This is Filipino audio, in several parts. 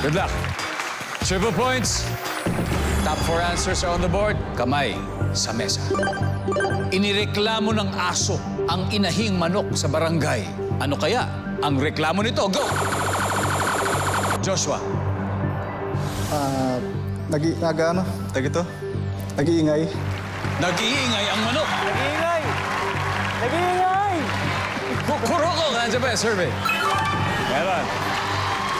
Good luck. Triple points. Top 4 answers are on the board. Kamay sa mesa. Inireklamo ng aso ang inahing manok sa barangay. Ano kaya ang reklamo nito? Go! Joshua. Nag-iingay. Nag-iingay ang manok. Nag-iingay! Nag-iingay! Kuroko, nandiyan ba yung survey? Meron.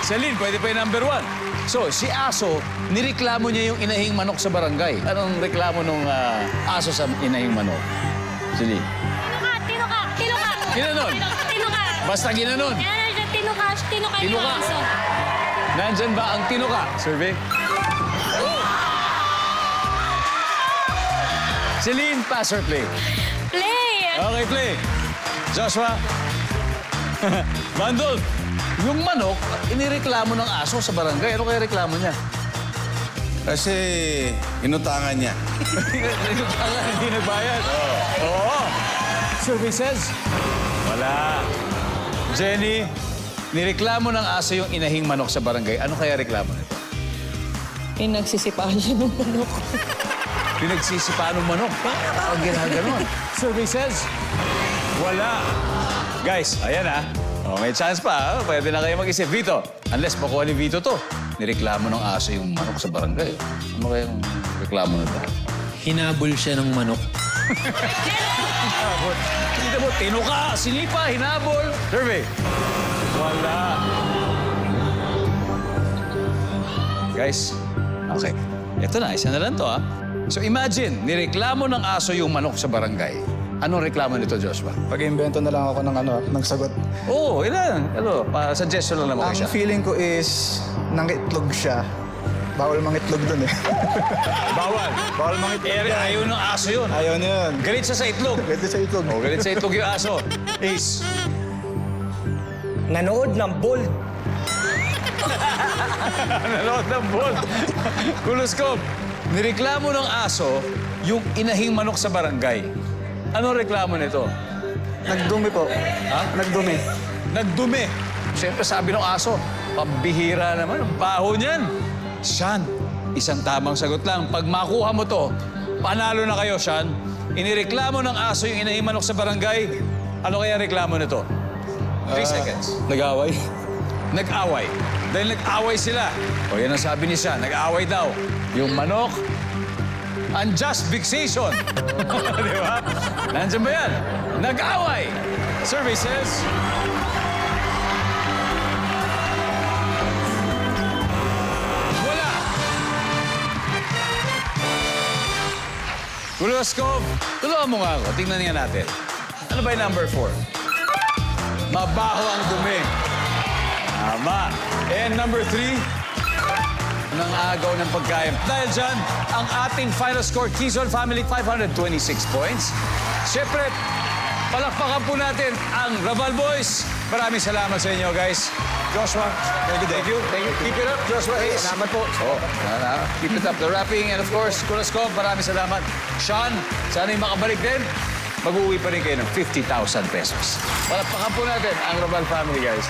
Celine, pwede pa yung number 1. So, si Aso, nireklamo niya yung inahing manok sa barangay. Anong reklamo nung aso sa inahing manok? Celine. Tino ka! Ginanon? Tino ka! Basta ginanon. Tino ka Tino yung ka. aso. Nandyan ba ang tinuka? Survey. Celine, pass or play? Play! Okay, play. Joshua. Bandol, yung manok, inireklamo ng aso sa barangay. Ano kaya reklamo niya? Kasi inutangan niya. Inutangan, hindi nagbayad. Oo. Survey says? Wala. Jenny, nireklamo ng aso yung inahing manok sa barangay. Ano kaya reklamo nito? Pinagsisipahan siya ng manok. Pinagsisipa ng manok. Ang ginaganon. Survey says? Wala. Guys, ayan Oh, may chance pa. Pwede na kayo mag-isip. Vito, unless makuha ni Vito to, nireklamo ng aso yung manok sa barangay. Ano kaya yung reklamo nito? Hinabol siya ng manok. Hinabol. Hindi mo, tinuka, sinipa, hinabol. Survey. Wala. Guys, okay. Ito na, isa na lang to, So imagine, nireklamo ng aso yung manok sa barangay. Anong reklamo nito, Joshua? Pag-imbento na lang ako ng sagot. Oo, ilan? Pa-suggestion lang naman Ang siya. feeling ko is, nangitlog siya. Bawal mangitlog dun eh. Bawal. Bawal mangitlog yan. Ayaw ng aso yun. Ayaw niya yun. Galit siya sa itlog. Pwede sa itlog. Oh, galit sa itlog yung aso. Ace. Nanood ng bold. Nanood ng ball. Kuluskop. Nireklamo ng aso yung inahing manok sa barangay. Anong reklamo nito? Nagdumi po. Ha? Nagdumi. Nagdumi. Siyempre sabi ng aso, pambihira naman, ang baho niyan. Sean, isang tamang sagot lang. Pag makuha mo to, panalo na kayo, Sean. Inireklamo ng aso yung inahing manok sa barangay. Ano kaya reklamo nito? 3 seconds. Nag-away. Nag-away. Dahil nag-away sila. O yan ang sabi ni Sean, nag-away daw. Yung manok, unjust vexation. Di ba? Nandiyan ba yan? Nag-away. Survey says... Wala. Kuloskop, tulungan mo nga ako. Tingnan nga natin. Ano ba yung number 4? Mabaho ang dumi. Tama. And number 3, ng agaw ng pagkain. Dahil dyan, ang ating final score, Quezon Family, 526 points. Siyempre, palakpakan po natin ang Raval Boys. Maraming salamat sa inyo, guys. Joshua, thank you. Keep it up, Joshua Hayes. Salamat po. Keep it up. The rapping, and of course, Kuloskop, maraming salamat. Sean, sana'y makabalik din. Mag-uwi pa rin kayo ng 50,000 pesos. Palakpakan po natin ang Raval Family, guys.